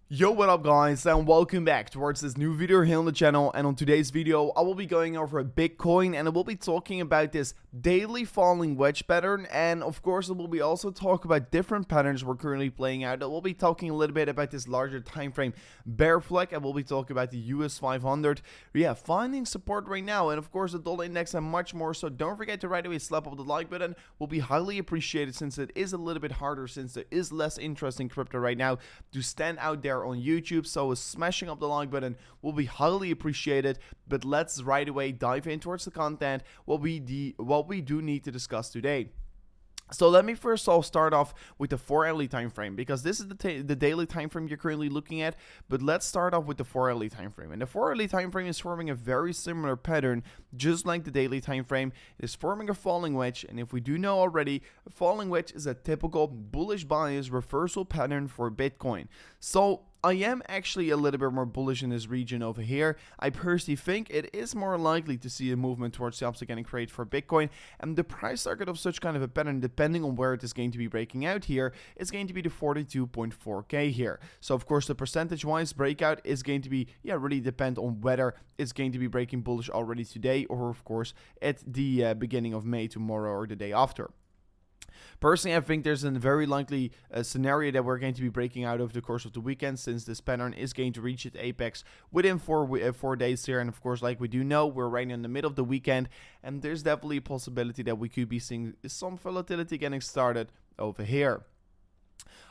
Yo, what up guys, and welcome back towards this new video here on the channel. And on today's video I will be going over Bitcoin, and I will be talking about this daily falling wedge pattern, and of course I will be also talk about different patterns we're currently playing out. I will be talking a little bit about this larger time frame bear flag. I will be talking about the US 500, finding support right now, and of course the dollar index and much more. So don't forget to right away slap up the like button, will be highly appreciated, since it is a little bit harder, since there is less interest in crypto right now to stand out there on YouTube. So smashing up the like button will be highly appreciated. But let's right away dive in towards the content, what we do need to discuss today. So let me first all start off with the 4-hourly time frame, because this is the daily time frame you're currently looking at. But let's start off with the 4-hourly time frame. And the 4-hourly time frame is forming a very similar pattern, just like the daily time frame. It is forming a falling wedge, and if we do know already, a falling wedge is a typical bullish bias reversal pattern for Bitcoin. So I am actually a little bit more bullish in this region over here. I personally think it is more likely to see a movement towards the upside getting created for Bitcoin, and the price target of such kind of a pattern, depending on where it is going to be breaking out here, is going to be the 42.4k here. So of course the percentage wise breakout is going to be really depend on whether it's going to be breaking bullish already today, or of course at the beginning of May, tomorrow or the day after. Personally, I think there's a very likely scenario that we're going to be breaking out over the course of the weekend, since this pattern is going to reach its apex within 4 days here. And of course, like we do know, we're right in the middle of the weekend, and there's definitely a possibility that we could be seeing some volatility getting started over here.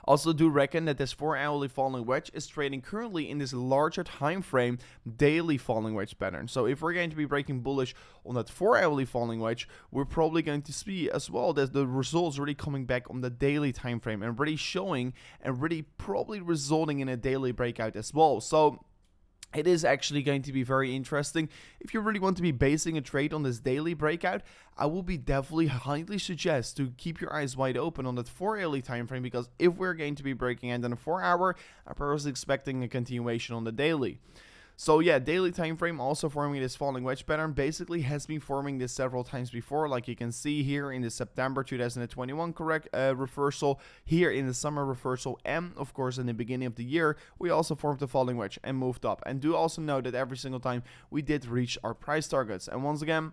Also do reckon that this 4-hourly falling wedge is trading currently in this larger time frame daily falling wedge pattern. So if we're going to be breaking bullish on that 4-hourly falling wedge, we're probably going to see as well that the results really coming back on the daily time frame and really showing and really probably resulting in a daily breakout as well. So it is actually going to be very interesting. If you really want to be basing a trade on this daily breakout, I will be definitely highly suggest to keep your eyes wide open on that 4-hourly time frame, because if we're going to be breaking out in a 4-hour, I'm personally expecting a continuation on the daily. So daily time frame also forming this falling wedge pattern, basically has been forming this several times before, like you can see here in the September 2021 reversal, here in the summer reversal, and of course in the beginning of the year we also formed the falling wedge and moved up. And do also know that every single time we did reach our price targets, and once again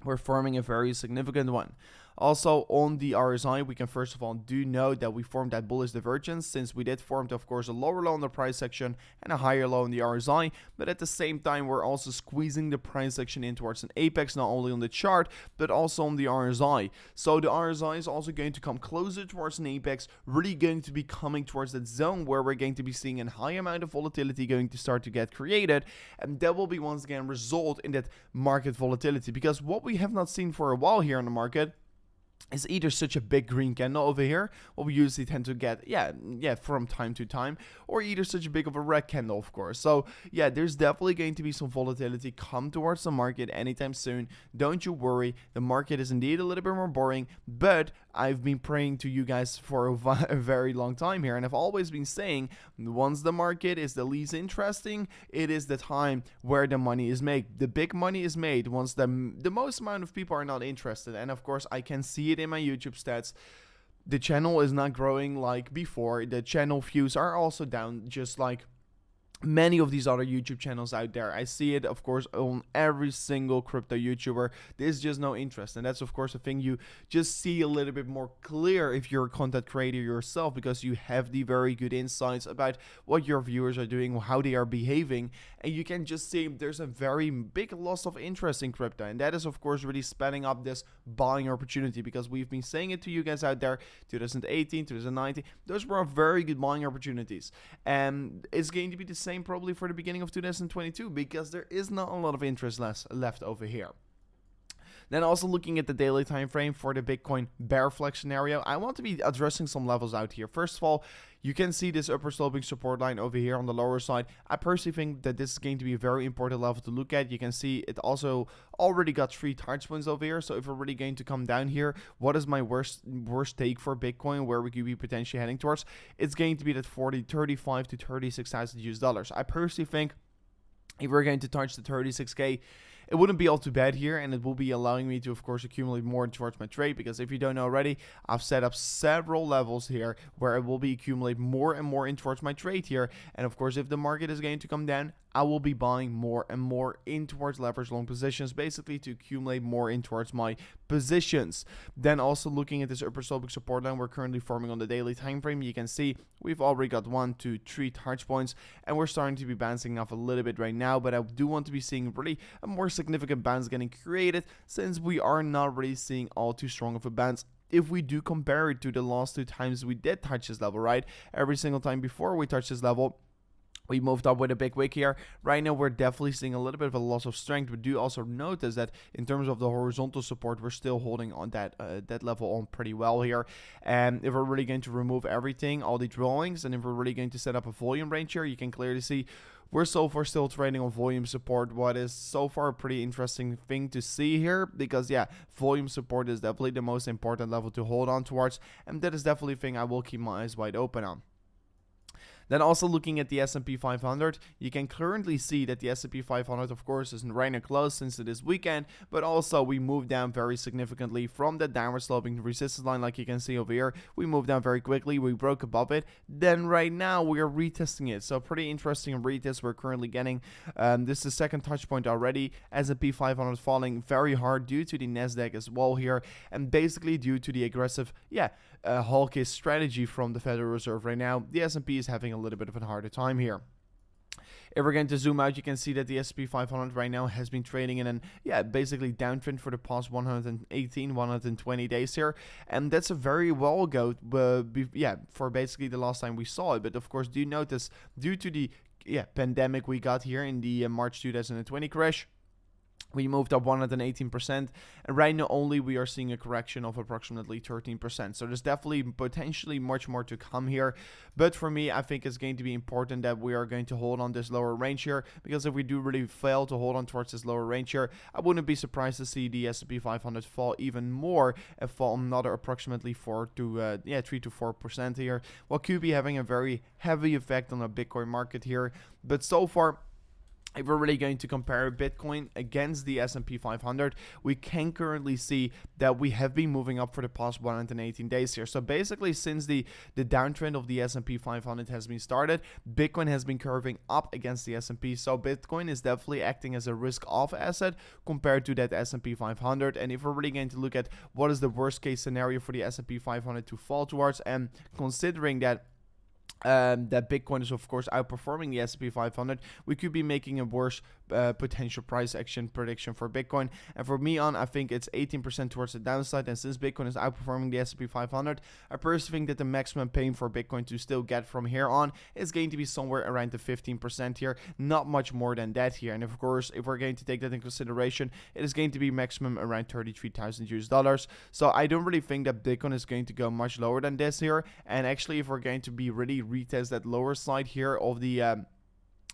we're forming a very significant one. Also on the RSI, we can first of all do note that we formed that bullish divergence, since we did form of course a lower low in the price section and a higher low in the RSI, but at the same time we're also squeezing the price section in towards an apex, not only on the chart but also on the RSI. So the RSI is also going to come closer towards an apex, really going to be coming towards that zone where we're going to be seeing a high amount of volatility going to start to get created, and that will be once again result in that market volatility. Because what we have not seen for a while here in the market is either such a big green candle over here, what we usually tend to get from time to time, or either such a big of a red candle, of course. So there's definitely going to be some volatility come towards the market anytime soon. Don't you worry, the market is indeed a little bit more boring, but I've been praying to you guys for a very long time here, and I've always been saying, once the market is the least interesting, it is the time where the money is made. The big money is made once the most amount of people are not interested. And of course I can see it in my YouTube stats. The channel is not growing like before. The channel views are also down, just like many of these other YouTube channels out there. I see it, of course, on every single crypto YouTuber. There's just no interest, and that's of course a thing you just see a little bit more clear if you're a content creator yourself, because you have the very good insights about what your viewers are doing, how they are behaving, and you can just see there's a very big loss of interest in crypto, and that is of course really speeding up this buying opportunity, because we've been saying it to you guys out there. 2018, 2019, those were very good buying opportunities, and it's going to be the same probably for the beginning of 2022, because there is not a lot of interest left over here. Then also looking at the daily time frame for the Bitcoin bear flag scenario, I want to be addressing some levels out here. First of all, you can see this upper sloping support line over here on the lower side. I personally think that this is going to be a very important level to look at. You can see it also already got 3 touch points over here. So if we're really going to come down here, what is my worst take for Bitcoin, where we could be potentially heading towards? It's going to be that 35 to 36,000 US dollars. I personally think if we're going to touch the 36k, it wouldn't be all too bad here, and it will be allowing me to, of course, accumulate more towards my trade, because if you don't know already, I've set up several levels here where I will be accumulate more and more in towards my trade here. And of course, if the market is going to come down, I will be buying more and more in towards leverage long positions, basically to accumulate more in towards my positions. Then also looking at this upper slope support line we're currently forming on the daily time frame, you can see we've already got 1, 2, 3 touch points, and we're starting to be bouncing off a little bit right now, but I do want to be seeing really a more significant bounce getting created, since we are not really seeing all too strong of a bounce. If we do compare it to the last 2 times we did touch this level, right? Every single time before we touch this level, we moved up with a big wick here. Right now, we're definitely seeing a little bit of a loss of strength. We do also notice that in terms of the horizontal support, we're still holding on that level on pretty well here. And if we're really going to remove everything, all the drawings, and if we're really going to set up a volume range here, you can clearly see we're so far still trading on volume support, what is so far a pretty interesting thing to see here, because yeah, volume support is definitely the most important level to hold on towards, and that is definitely a thing I will keep my eyes wide open on. Then also looking at the S&P 500, you can currently see that the S&P 500, of course, is right now close since it is weekend, but also we moved down very significantly from the downward sloping resistance line, like you can see over here. We moved down very quickly, we broke above it, then right now we are retesting it. So pretty interesting retest we're currently getting. This is the second touch point already. S&P 500 falling very hard due to the Nasdaq as well here, and basically due to the aggressive, hawkish strategy from the Federal Reserve right now. The S&P is having a little bit of a harder time here. If we're going to zoom out, you can see that the S&P 500 right now has been trading in an, basically downtrend for the past 118, 120 days here. And that's a very well go, for basically the last time we saw it. But of course, do notice, due to the pandemic we got here in the March 2020 crash, we moved up 118%, and right now only we are seeing a correction of approximately 13%. So there's definitely potentially much more to come here. But for me, I think it's going to be important that we are going to hold on this lower range here, because if we do really fail to hold on towards this lower range here, I wouldn't be surprised to see the S&P 500 fall even more and fall another approximately 3 to 4% here, what could be having a very heavy effect on the Bitcoin market here. But so far, if we're really going to compare Bitcoin against the S&P 500, we can currently see that we have been moving up for the past 118 days here. So basically, since the downtrend of the S&P 500 has been started, Bitcoin has been curving up against the S&P. So Bitcoin is definitely acting as a risk-off asset compared to that S&P 500. And if we're really going to look at what is the worst-case scenario for the S&P 500 to fall towards, and considering that Bitcoin is of course outperforming the S&P 500, we could be making a worse potential price action prediction for Bitcoin. And for me I think it's 18% towards the downside, and since Bitcoin is outperforming the S&P 500, I personally think that the maximum pain for Bitcoin to still get from here on is going to be somewhere around the 15% here, not much more than that here. And of course, if we're going to take that in consideration, it is going to be maximum around $33,000. So I don't really think that Bitcoin is going to go much lower than this here. And actually, if we're going to be really retest that lower side here of the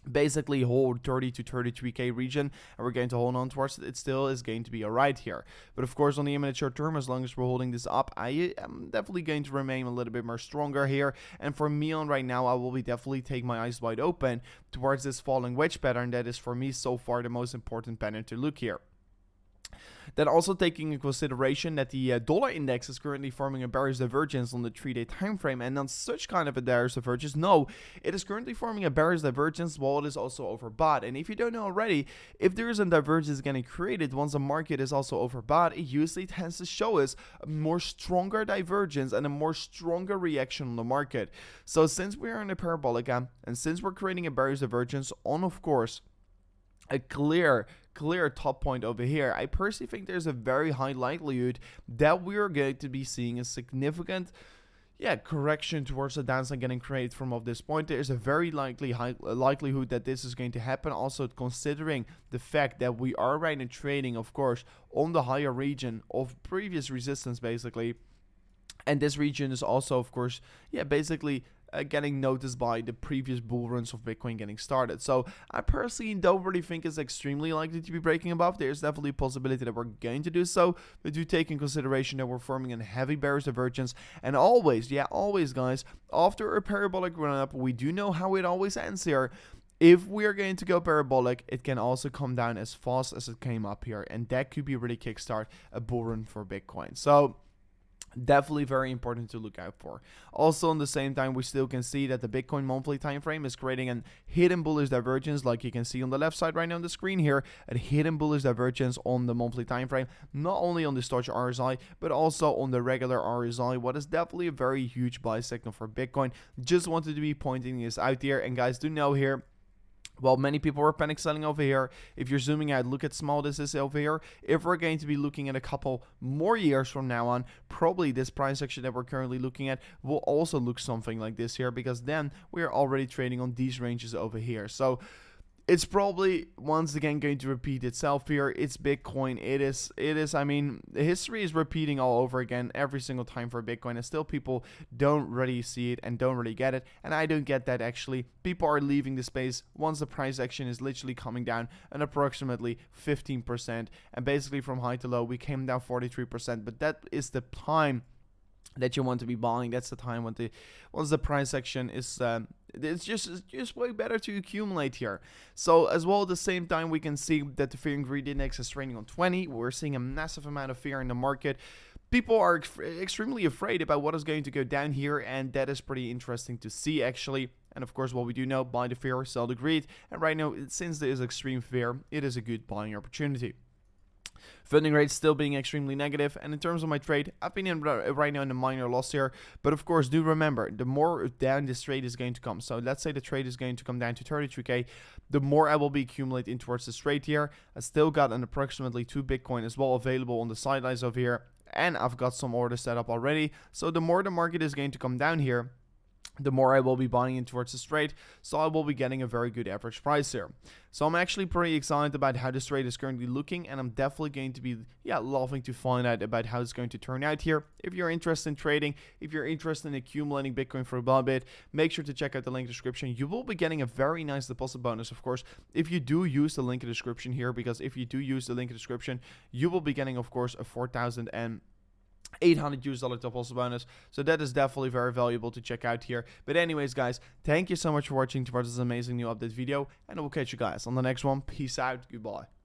basically hold 30 to 33k region, and we're going to hold on towards it, it still is going to be alright here. But of course, on the imminent short term, as long as we're holding this up, I am definitely going to remain a little bit more stronger here. And for me on right now, I will be definitely take my eyes wide open towards this falling wedge pattern. That is for me so far the most important pattern to look here. Then also taking into consideration that the dollar index is currently forming a bearish divergence on the 3-day time frame, and not such kind of a bearish divergence. No, it is currently forming a bearish divergence while it is also overbought. And if you don't know already, if there is a divergence getting created once a market is also overbought, it usually tends to show us a more stronger divergence and a more stronger reaction on the market. So since we are in a parabolic and since we're creating a bearish divergence on, of course, a clear top point over here, I personally think there's a very high likelihood that we are going to be seeing a significant correction towards the downside getting created from of this point. There is a very high likelihood that this is going to happen, also considering the fact that we are right now trading, of course, on the higher region of previous resistance basically, and this region is also, of course, basically getting noticed by the previous bull runs of Bitcoin getting started. So I personally don't really think it's extremely likely to be breaking above. There's definitely a possibility that we're going to do so, but do take in consideration that we're forming a heavy bearish divergence. And always guys, after a parabolic run up, we do know how it always ends here. If we're going to go parabolic, it can also come down as fast as it came up here, and that could be really kickstart a bull run for Bitcoin. So definitely very important to look out for. Also, on the same time, we still can see that the Bitcoin monthly time frame is creating a hidden bullish divergence, like you can see on the left side right now on the screen here, a hidden bullish divergence on the monthly time frame, not only on the Stoch RSI but also on the regular RSI. What is definitely a very huge buy signal for Bitcoin. Just wanted to be pointing this out there, and guys, do know here, well, many people are panic selling over here. If you're zooming out, look at small this is over here. If we're going to be looking at a couple more years from now on, probably this price action that we're currently looking at will also look something like this here, because then we're already trading on these ranges over here. So it's probably once again going to repeat itself here. It's Bitcoin. It is, I mean, history is repeating all over again every single time for Bitcoin, and still people don't really see it and don't really get it. And I don't get that actually. People are leaving the space once the price action is literally coming down an approximately 15%. And basically from high to low, we came down 43%. But that is the time that you want to be buying. That's the time when once the price action is it's just way better to accumulate here. So as well, at the same time, we can see that the fear and greed index is trading on 20. We're seeing a massive amount of fear in the market. People are extremely afraid about what is going to go down here, and that is pretty interesting to see actually. And of course, what we do know, buy the fear, sell the greed. And right now, since there is extreme fear, it is a good buying opportunity. Funding rates still being extremely negative, and in terms of my trade, I've been in right now in a minor loss here. But of course, do remember, the more down this trade is going to come. So let's say the trade is going to come down to 33k, the more I will be accumulating towards this trade here. I still got an approximately 2 Bitcoin as well available on the sidelines over here, and I've got some orders set up already. So the more the market is going to come down here, the more I will be buying in towards this trade, so I will be getting a very good average price here. So I'm actually pretty excited about how this trade is currently looking, and I'm definitely going to be loving to find out about how it's going to turn out here. If you're interested in trading, if you're interested in accumulating Bitcoin for Bybit, make sure to check out the link in the description. You will be getting a very nice deposit bonus, of course, if you do use the link in the description here, because if you do use the link in the description, you will be getting, of course, a $4,800 US deposit bonus. So that is definitely very valuable to check out here. But anyways, guys, thank you so much for watching towards this amazing new update video, and I will catch you guys on the next one. Peace out. Goodbye.